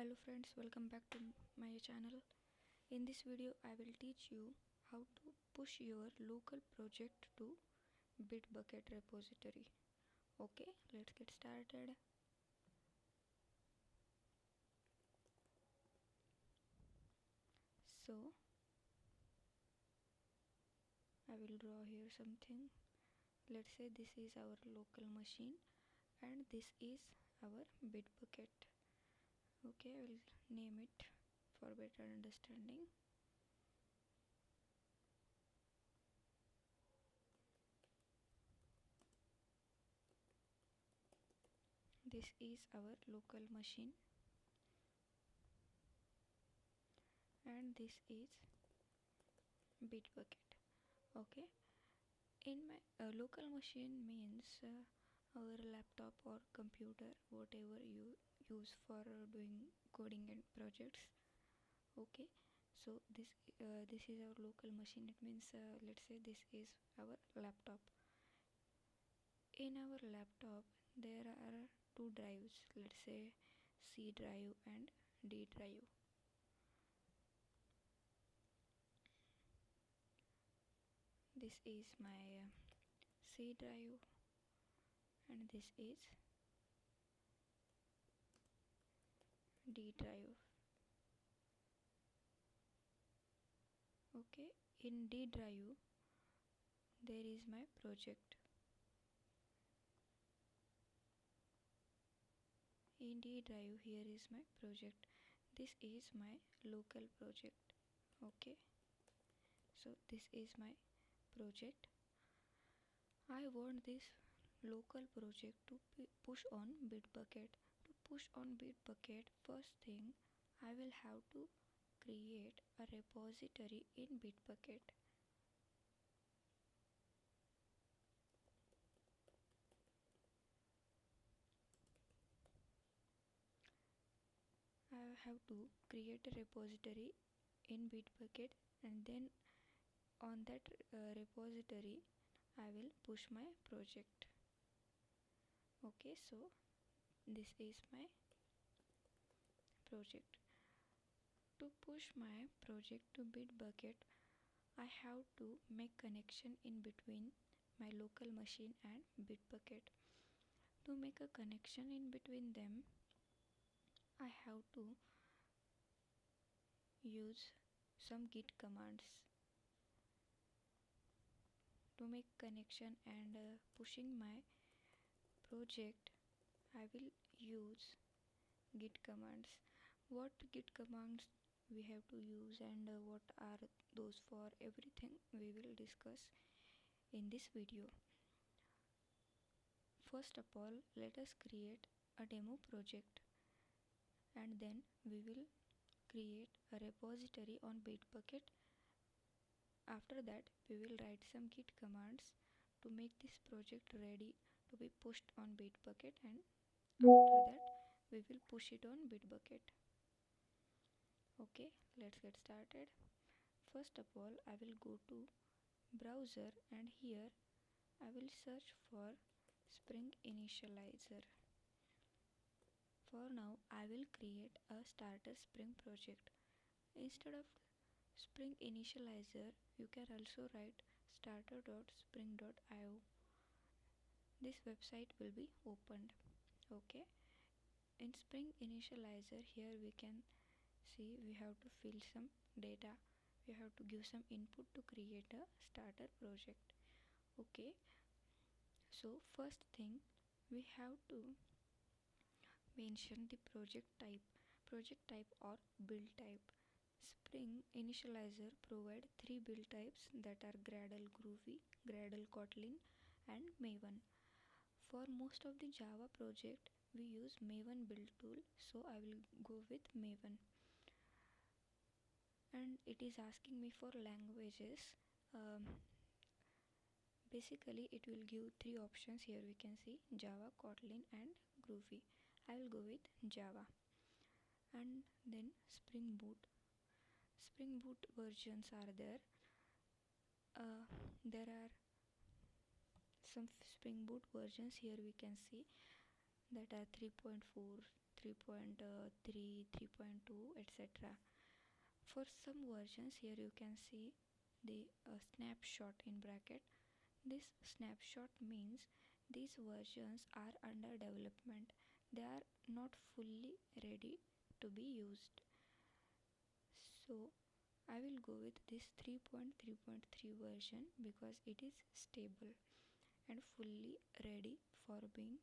Hello friends, welcome back to my channel. In this video I will teach you how to push your local project to Bitbucket repository. Okay, let's get started. So I will draw here something. Let's say this is our local machine and this is our Bitbucket. Okay, I will name it for better understanding. This is our local machine and this is Bitbucket. Okay, in my local machine means our laptop or computer, whatever you use for doing coding and projects. Okay, so this is our local machine. It means let's say this is our laptop. In our laptop there are two drives, let's say C drive and D drive. This is my C drive and this is D drive. Okay, in D drive there is my project. In D drive here is my project. This is my local project. Okay, so this is my project. I want this local project to push on Bitbucket. To push on Bitbucket, first thing I will have to create a repository in Bitbucket. I have to create a repository in Bitbucket, and then on that repository I will push my project. Okay, so this is my project. To push my project to Bitbucket, I have to make connection in between my local machine and Bitbucket. To make a connection in between them, I have to use some Git commands. To make connection and pushing my project, I will use Git commands. What Git commands we have to use and what are those for, everything we will discuss in this video. First of all, let us create a demo project and then we will create a repository on Bitbucket. After that, we will write some Git commands to make this project ready to be pushed on Bitbucket, and after that we will push it on Bitbucket. Okay, let's get started. First of all, I will go to browser and here I will search for Spring Initializer. For now, I will create a starter Spring project. Instead of Spring Initializer, you can also write starter.spring.io. This website will be opened. Okay. In Spring Initializer, here we can see we have to fill some data. We have to give some input to create a starter project. Okay. So first thing, we have to mention the project type or build type. Spring Initializer provide three build types that are Gradle Groovy, Gradle Kotlin and Maven. For most of the Java project we use Maven build tool, so I will go with Maven. And it is asking me for languages. Basically it will give three options. Here we can see Java, Kotlin and Groovy. I will go with Java. And then Spring Boot. Spring Boot versions are there. There are some Spring Boot versions. Here we can see that are 3.4, 3.3, 3.2, etc. For some versions, here you can see the snapshot in bracket. This snapshot means these versions are under development. They are not fully ready to be used. So I will go with this 3.3.3 version because it is stable and fully ready for being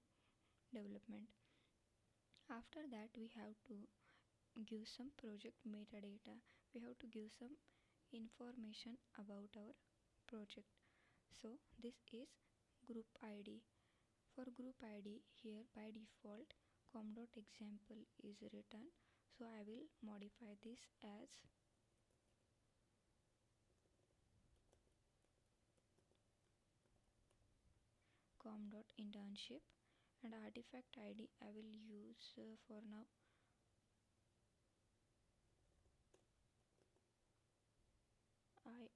development. After that, we have to give some project metadata. We have to give some information about our project. So this is group ID. For group ID, here by default com.example is written, so I will modify this as com.internship, and artifact ID I will use for now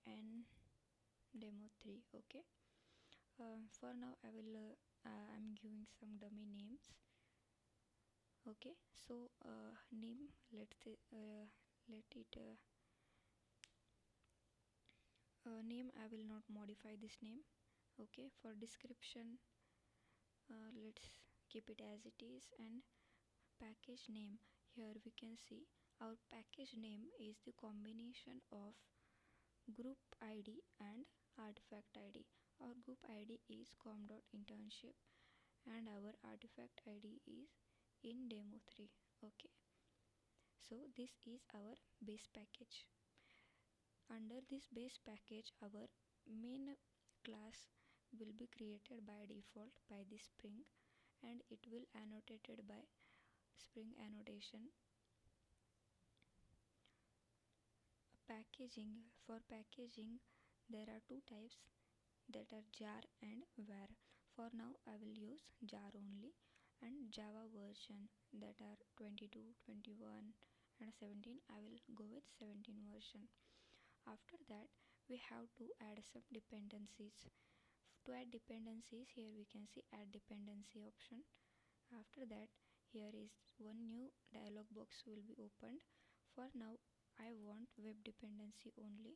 in demo 3. Okay, for now I'm giving some dummy names. Okay, so name, let's say let it name I will not modify this name. Okay, for description let's keep it as it is. And package name, here we can see our package name is the combination of group ID and artifact ID. Our group ID is com.internship and our artifact ID is in demo 3. Okay, so this is our base package. Under this base package, our main class will be created by default by the Spring, and it will annotated by Spring annotation. Packaging, for packaging there are two types, that are jar and var. For now I will use jar only, and Java version, that are 22, 21 and 17. I will go with 17 version. After that, we have to add some dependencies. To add dependencies, here we can see add dependency option. After that, here is one new dialog box will be opened. For now I want web dependency only,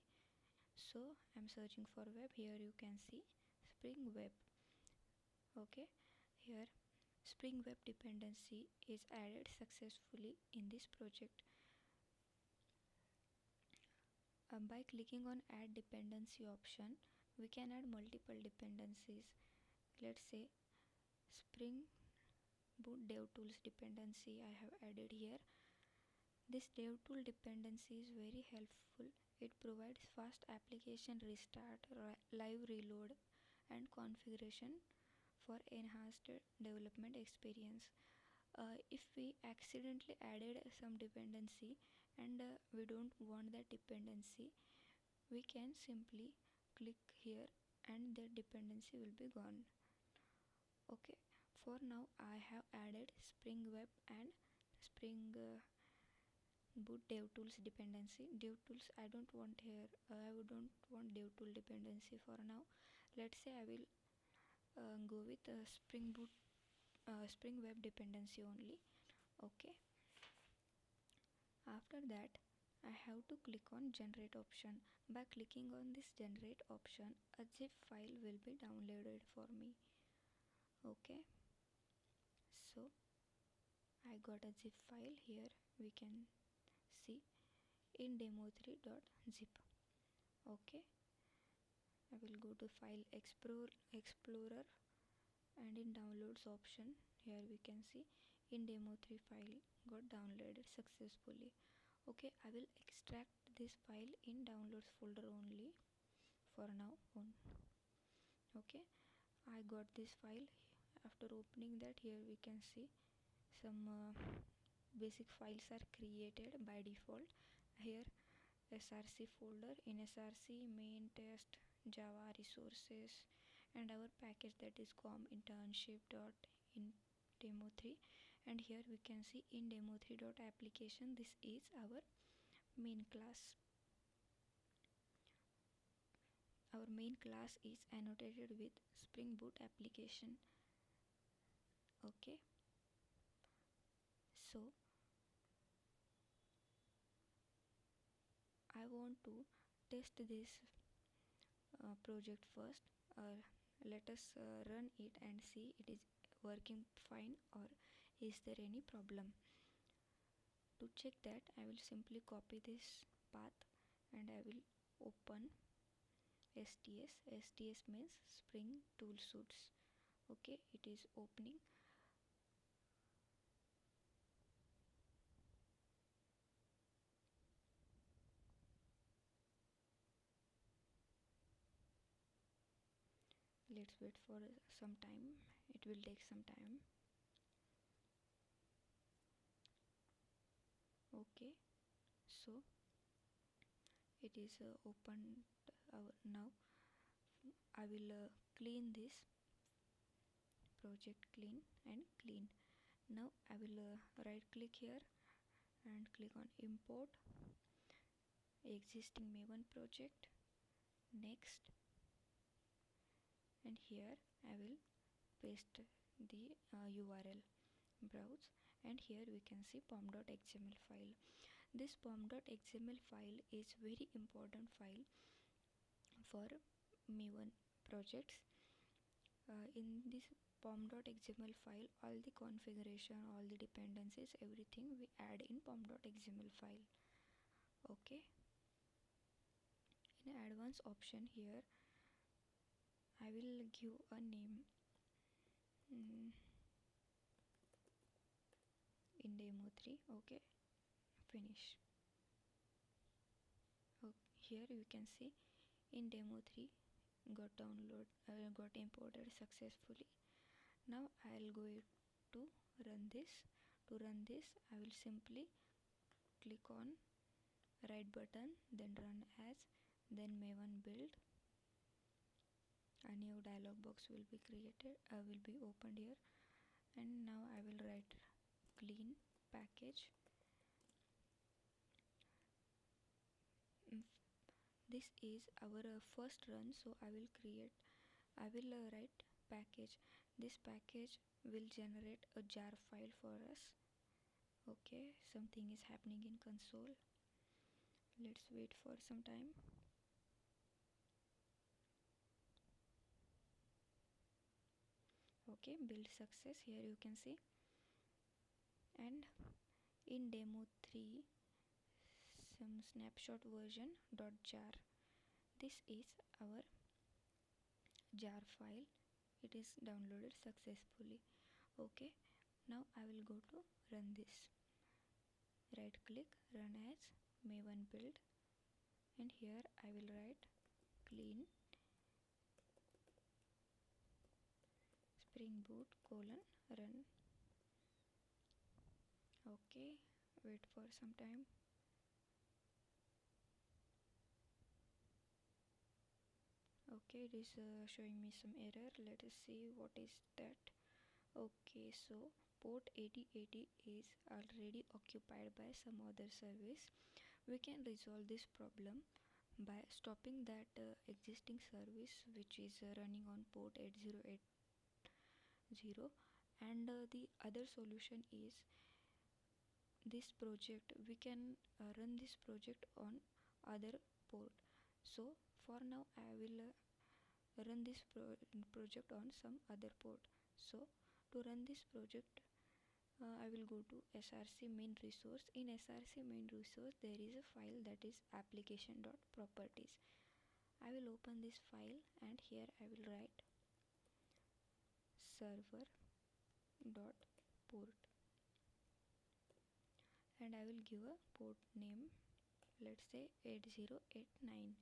so I'm searching for web. Here you can see Spring Web. Okay, here Spring Web dependency is added successfully in this project. By clicking on add dependency option, we can add multiple dependencies. Let's say Spring Boot DevTools dependency I have added here. This DevTool dependency is very helpful. It provides fast application restart, live reload and configuration for enhanced development experience. If we accidentally added some dependency and we don't want that dependency, we can simply click here and the dependency will be gone. Okay, for now I have added Spring Web and Spring Boot DevTools dependency. DevTools I don't want here. I don't want DevTool dependency for now. Let's say I will go with Spring Boot Spring Web dependency only. Okay, after that I have to click on generate option. By clicking on this generate option, a zip file will be downloaded for me. Okay, so I got a zip file. Here we can see in demo3.zip. Okay, I will go to file explorer and in downloads option, here we can see in demo3 file got downloaded successfully. Okay, I will extract this file in downloads folder only for now on. Okay, I got this file. After opening that, here we can see some basic files are created by default. Here src folder, in src main test java resources and our package, that is com internship dot in demo 3. And here we can see in demo 3 dot application, this is our main class. Our main class is annotated with Spring Boot application. Okay, So I want to test this project first. Let us run it and see it is working fine or is there any problem. To check that, I will simply copy this path and I will open STS. STS means Spring Tool Suits. Okay, it is opening. Let's wait for some time. It will take some time. Okay, so it is open now. I will clean this project, clean and clean. Now I will right click here and click on import existing Maven project. Next, and here I will paste the URL, browse, and here we can see pom.xml file. This pom.xml file is very important file for Maven projects. In this pom.xml file, all the configuration, all the dependencies, everything we add in pom.xml file. Okay, in advanced option here I will give a name, in demo 3. Okay, finish. Here you can see in demo 3 got imported successfully. Now I'll go to run this. To run this I will simply click on right button, then run as, then Maven build. A new dialog box will be created, will be opened here, and now I will write clean package. This is our first run, so I will write package. This package will generate a jar file for us. Okay, something is happening in console. Let's wait for some time. Okay, build success, here you can see. And in demo 3 some snapshot version .jar. This is our jar file. It is downloaded successfully. Okay, now I will go to run this. Right click, run as, Maven build, and here I will write clean spring boot run. Okay, wait for some time. Okay, it is showing me some error. Let us see what is that. Okay, so port 8080 is already occupied by some other service. We can resolve this problem by stopping that existing service which is running on port 8080, and the other solution is this project. We can run this project on other port. So for now I will run this project on some other port. So to run this project I will go to src main resource. In src main resource there is a file that is application.properties. I will open this file and here I will write server.port and I will give a port name, let's say 8089.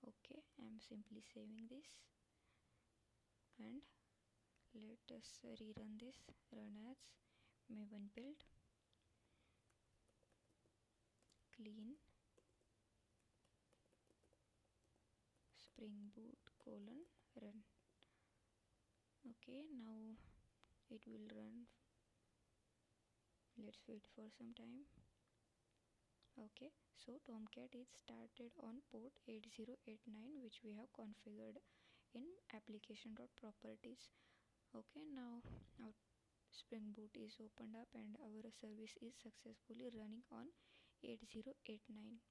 Okay, I am simply saving this and let us rerun this. Run as Maven build clean spring boot run. Okay, now it will run. Let's wait for some time. Okay, so Tomcat is started on port 8089 which we have configured in application.properties. Okay, now Spring Boot is opened up and our service is successfully running on 8089.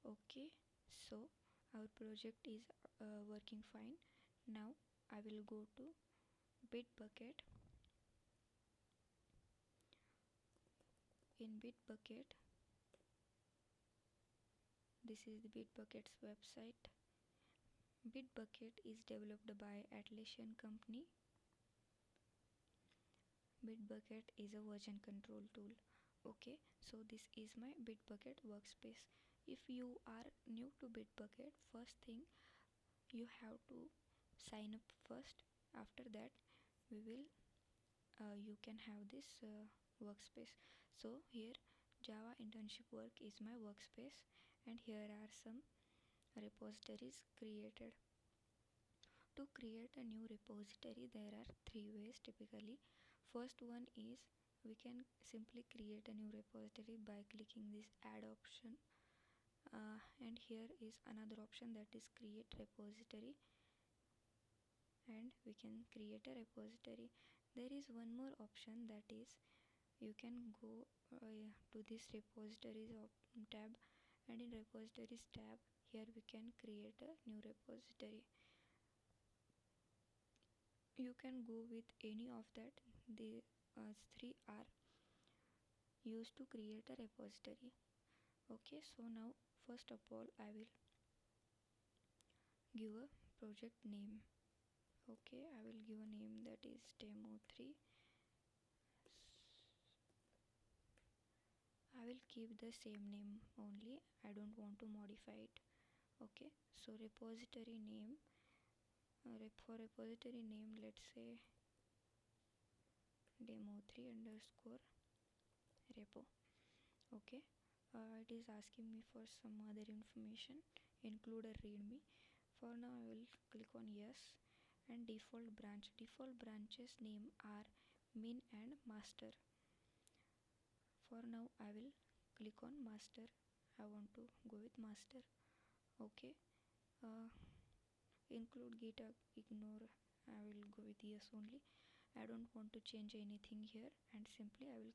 Okay, so our project is working fine. Now I will go to Bitbucket. In Bitbucket, this is the Bitbucket's website. Bitbucket is developed by Atlassian company. Bitbucket is a version control tool. Okay, so this is my Bitbucket workspace. If you are new to Bitbucket, first thing you have to sign up first. After that, we will you can have this workspace. So here Java internship work is my workspace, and here are some repositories created. To create a new repository, there are three ways typically. First one is we can simply create a new repository by clicking this add option, and here is another option, that is create repository, and we can create a repository. There is one more option, that is you can go to this repositories tab, and in repositories tab here we can create a new repository. You can go with any of that. The three are used to create a repository. Okay, so now first of all I will give a project name. Okay, I will give a name, that is demo3. I will keep the same name only, I don't want to modify it. Okay, so repository name, for repository name let's say demo3 underscore repo. Okay, it is asking me for some other information, include a readme. For now I will click on yes. And default branches name are min and master. For now I will click on master. I want to go with master. Okay, include git, ignore, I will go with yes only. I don't want to change anything here, and simply I will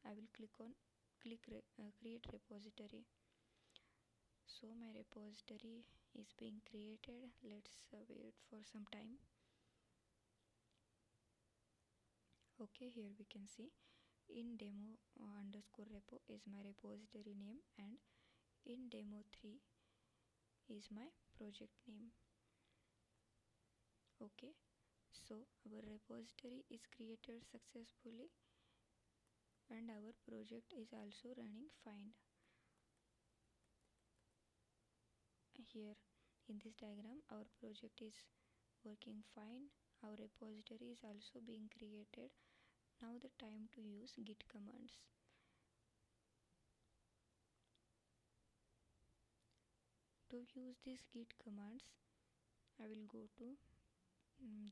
I will click on create repository. So my repository is being created. Let's wait for some time. Okay, here we can see in demo underscore repo is my repository name, and in demo3 is my project name. Okay, so our repository is created successfully and our project is also running fine. Here in this diagram our project is working fine, our repository is also being created. Now the time to use git commands. To use these git commands I will go to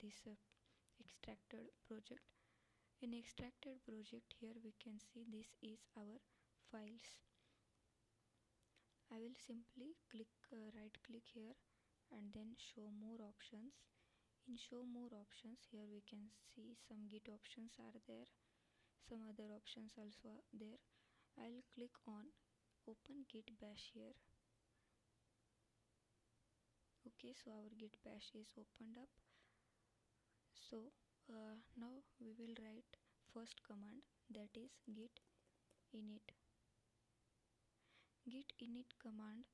this extracted project. In extracted project, here we can see this is our files. I will simply click right click here and then show more options. In show more options, here we can see some git options are there, some other options also are there. I'll click on open git bash here. Okay, so our git bash is opened up. So now we will write first command, that is git init. Git init command,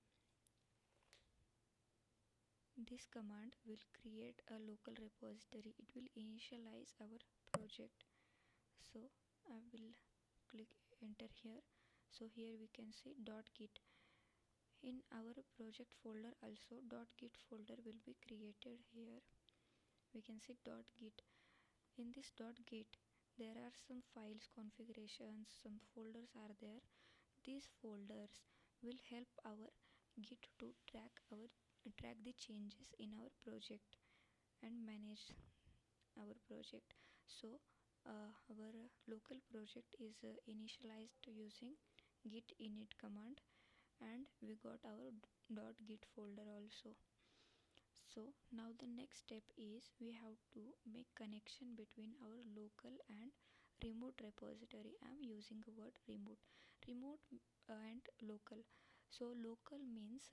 this command will create a local repository. It will initialize our project. So I will click enter here. So here we can see .git. In our project folder also .git folder will be created here. We can see .git. In this .git there are some files configurations, some folders are there. These folders will help our git to track the changes in our project and manage our project. So our local project is initialized using git init command, and we got our .git folder also. So now the next step is we have to make connection between our local and remote repository. I am using the word remote and local. So local means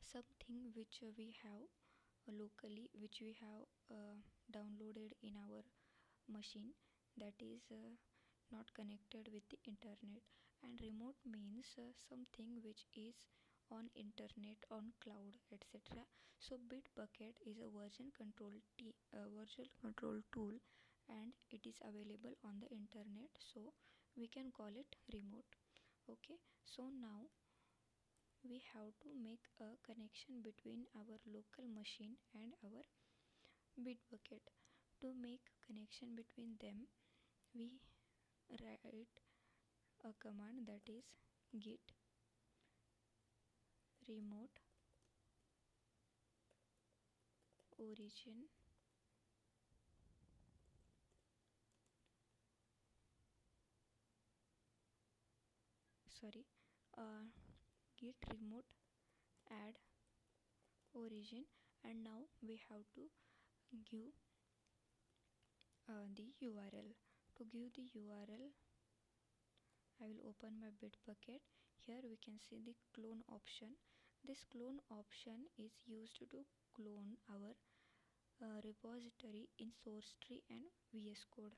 something which we have locally, which we have downloaded in our machine, that is not connected with the internet. And remote means something which is on internet, on cloud, etc. So Bitbucket is a version control tool, and it is available on the internet, so we can call it remote. Okay, so now we have to make a connection between our local machine and our Bitbucket. To make connection between them, we write a command, that is git remote origin, sorry uh, git remote add origin. And now we have to give the URL. To give the URL, I will open my Bitbucket. Here we can see the clone option. This clone option is used to clone our repository in source tree and VS Code.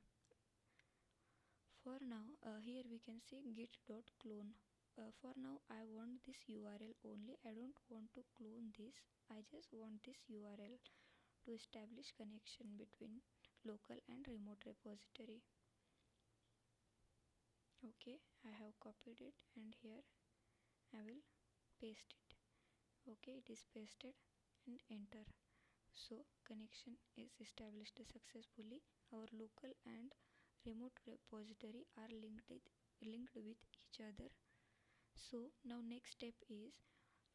For now, here we can see git.clone. For now, I want this URL only. I don't want to clone this. I just want this URL to establish connection between local and remote repository. Okay, I have copied it, and here I will paste it. Okay, it is pasted, and enter. So connection is established successfully. Our local and remote repository are linked with each other. So now next step is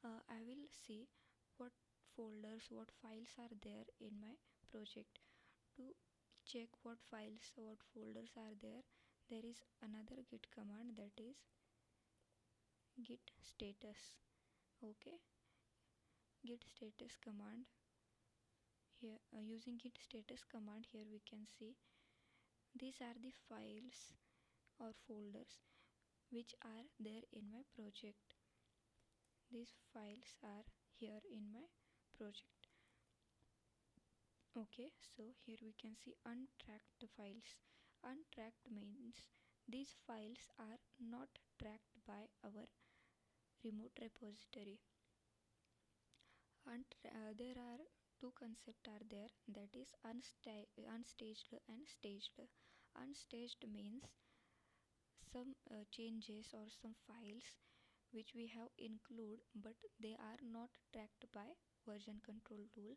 I will see what folders, what files are there in my project. To check what files, what folders are there, there is another git command, that is git status. Okay, git status command. Here using git status command, here we can see these are the files or folders which are there in my project. These files are here in my project. Okay, so here we can see untracked files. Untracked means these files are not tracked by our remote repository. There are two concepts are there, that is unstaged and staged. Unstaged means some changes or some files which we have include, but they are not tracked by version control tool,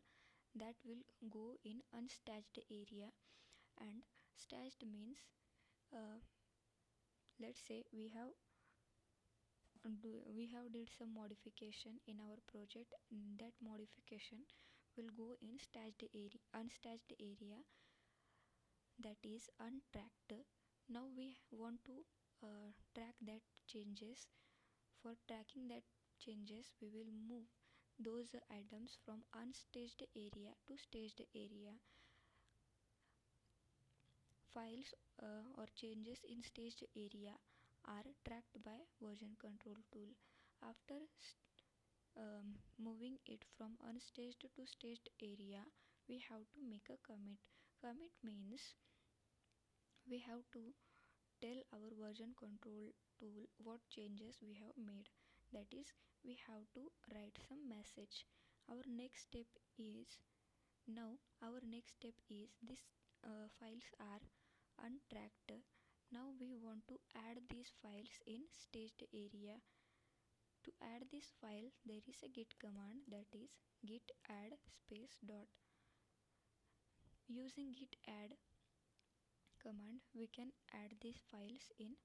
that will go in unstaged area. And staged means uh, let's say we have did some modification in our project. That modification will go in unstaged area, that is untracked. Now we want to track that changes. For tracking that changes, we will move those items from unstaged area to staged area. Files or changes in staged area are tracked by version control tool. After moving it from unstaged to staged area, we have to make a commit. Commit means we have to tell our version control tool what changes we have made. That is, we have to write some message. Our next step is this files are untracked. Now we want to add these files in staged area. To add this file, there is a git command, that is git add space dot. Using git add command, we can add these files in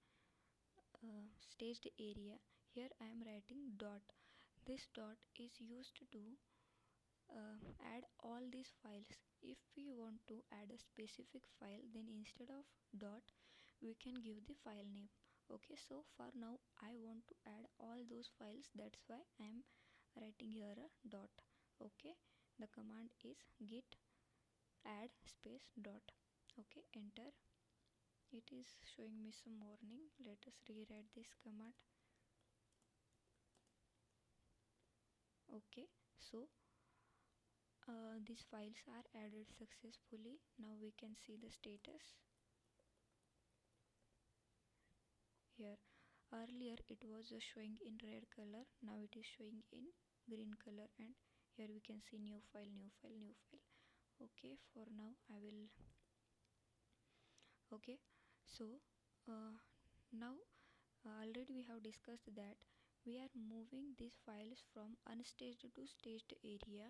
staged area. Here I am writing dot. This dot is used to add all these files. If we want to add a specific file, then instead of dot, we can give the file name. Okay, so for now I want to add all those files, that's why I am writing here a dot. Okay, The command is git add space dot. Okay, enter. It is showing me some warning. Let us rewrite this command. Okay, so these files are added successfully. Now we can see the status here. Earlier it was showing in red color, now it is showing in green color, and here we can see new file, new file, new file. Okay, for now I will. Okay, so now already we have discussed that we are moving these files from unstaged to staged area.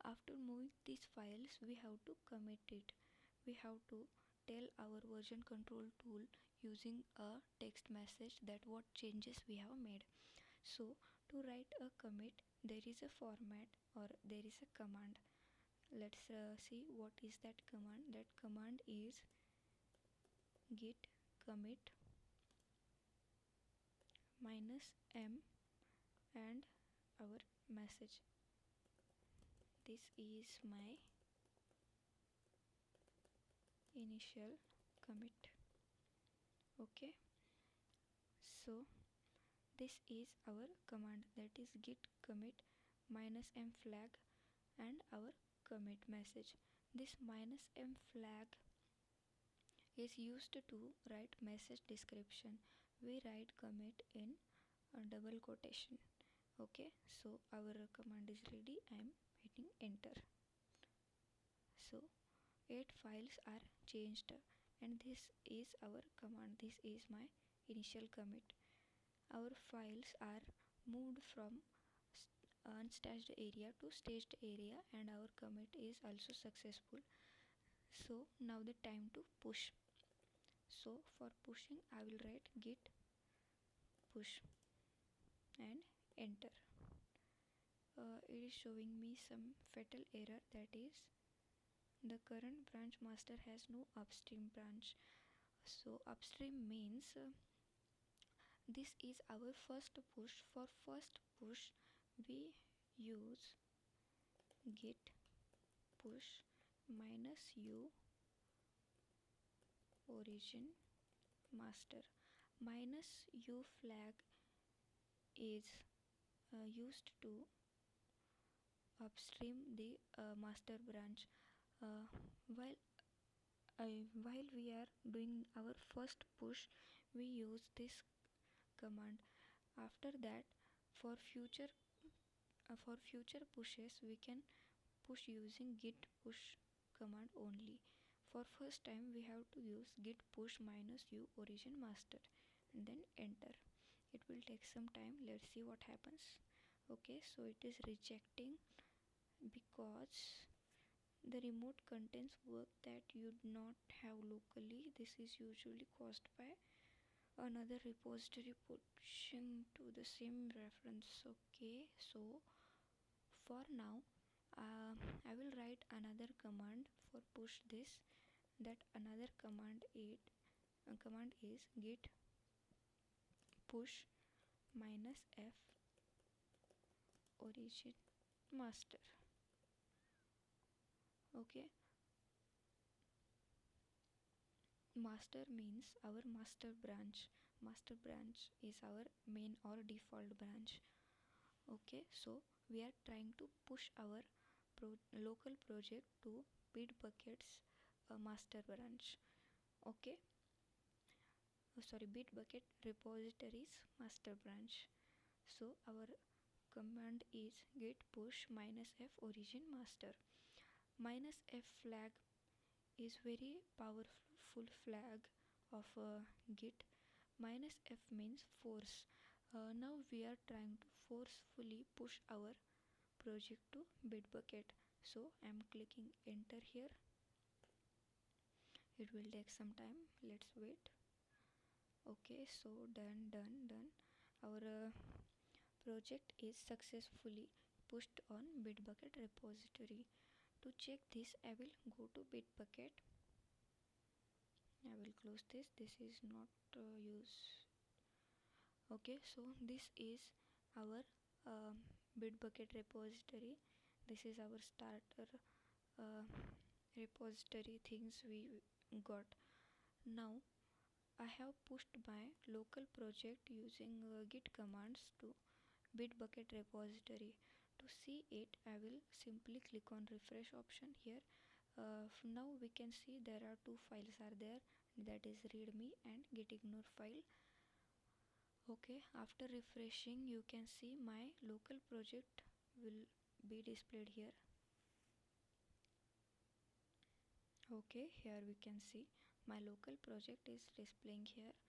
After moving these files, we have to commit it. We have to tell our version control tool using a text message that what changes we have made. So to write a commit, there is a format or there is a command. Let's see what is that command. That command is git commit minus m and our message. This is my initial commit. Okay, so this is our command, that is git commit minus m flag and our commit message. This minus m flag is used to write message description. We write commit in a double quotation. Okay, so our command is ready. I am hitting enter. So 8 files are changed, and this is our command. This is my initial commit. Our files are moved from unstashed area to staged area, and our commit is also successful. So now the time to push. So for pushing I will write git push and enter. It is showing me some fatal error, that is the current branch master has no upstream branch. So upstream means this is our first push. For first push we use git push minus u origin master. Minus u flag is used to upstream the master branch. uh, while while we are doing our first push, we use this command. After that, for future pushes we can push using git push command only. For first time we have to use git push minus u origin master and then enter. It will take some time. Let's see what happens. Okay, so it is rejecting because the remote contains work that you do not have locally. This is usually caused by another repository pushing to the same reference. Okay, so for now I will write another command for push this. That another command is git push minus f origin master. Okay, master means our master branch. Master branch is our main or default branch. Okay, so we are trying to push our local project to Bitbucket's master branch. Okay, sorry, Bitbucket repositories master branch. So our command is git push minus f origin master. Minus f flag is very powerful flag of git. Minus f means force. Now we are trying to forcefully push our project to Bitbucket. So I am clicking enter here. It will take some time. Let's wait. Okay, so done. Our project is successfully pushed on Bitbucket repository. To check this, I will go to Bitbucket. I will close this. This is not use. Okay, so this is our Bitbucket repository. This is our starter uh, repository things we got. Now I have pushed my local project using git commands to Bitbucket repository. To see it, I will simply click on refresh option here. Now we can see there are two files are there, that is readme and gitignore file. Okay, after refreshing you can see my local project will be displayed here. Okay, here we can see my local project is displaying here.